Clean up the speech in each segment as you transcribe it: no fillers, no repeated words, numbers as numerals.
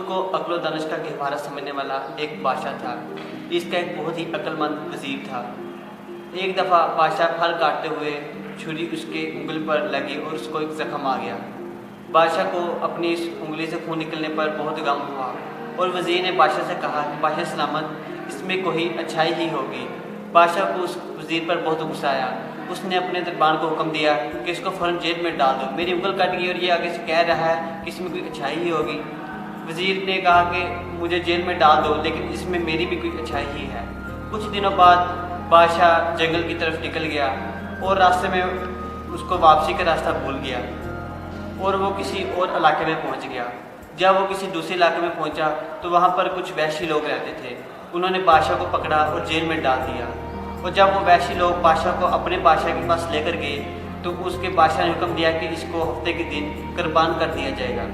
خود کو عقل و دانش کا گہوارہ سمجھنے والا ایک بادشاہ تھا۔ اس کا ایک بہت ہی عقل مند وزیر تھا۔ ایک دفعہ بادشاہ پھل کاٹتے ہوئے چھری اس کے انگلی پر لگی اور اس کو ایک زخم آ گیا۔ بادشاہ کو اپنی اس انگلی سے خون نکلنے پر بہت غم ہوا اور وزیر نے بادشاہ سے کہا کہ بادشاہ سلامت، اس میں کوئی اچھائی ہی ہوگی۔ بادشاہ کو اس وزیر پر بہت غصہ آیا۔ اس نے اپنے دربان کو حکم دیا کہ اس کو فوراً جیل میں ڈال دو، میری انگل کٹ گئی اور یہ آگے سے کہہ رہا ہے کہ اس میں کوئی اچھائی ہی ہوگی۔ وزیر نے کہا کہ مجھے جیل میں ڈال دو، لیکن اس میں میری بھی کوئی اچھائی ہی ہے۔ کچھ دنوں بعد بادشاہ جنگل کی طرف نکل گیا اور راستے میں اس کو واپسی کا راستہ بھول گیا اور وہ کسی اور علاقے میں پہنچ گیا۔ جب وہ کسی دوسرے علاقے میں پہنچا تو وہاں پر کچھ وحشی لوگ رہتے تھے۔ انہوں نے بادشاہ کو پکڑا اور جیل میں ڈال دیا، اور جب وہ وحشی لوگ بادشاہ کو اپنے بادشاہ کے پاس لے کر گئے تو اس کے بادشاہ نے حکم دیا کہ اس کو ہفتے کے دن قربان کر دیا جائے گا۔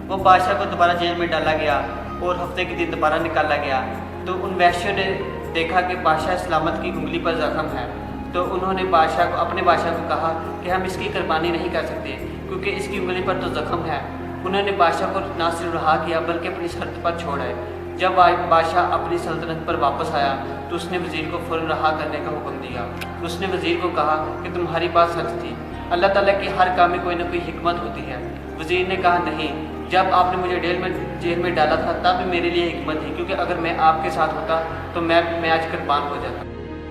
وہ بادشاہ کو دوبارہ جیل میں ڈالا گیا اور ہفتے کے دن دوبارہ نکالا گیا تو ان وحشیوں نے دیکھا کہ بادشاہ سلامت کی انگلی پر زخم ہے، تو انہوں نے اپنے بادشاہ کو کہا کہ ہم اس کی قربانی نہیں کر سکتے کیونکہ اس کی انگلی پر تو زخم ہے۔ انہوں نے بادشاہ کو نہ صرف رہا کیا بلکہ اپنی سلطنت پر چھوڑ آئے۔ جب بادشاہ اپنی سلطنت پر واپس آیا تو اس نے وزیر کو فوراً رہا کرنے کا حکم دیا۔ اس نے وزیر کو کہا کہ تمہاری بات سچ تھی، اللہ تعالیٰ کی ہر کام میں کوئی نہ کوئی حکمت ہوتی ہے۔ وزیر نے کہا نہیں، جب آپ نے مجھے جیل میں ڈالا تھا تب بھی میرے لیے حکمت تھی، کیونکہ اگر میں آپ کے ساتھ ہوتا تو میں آج قربان ہو جاتا۔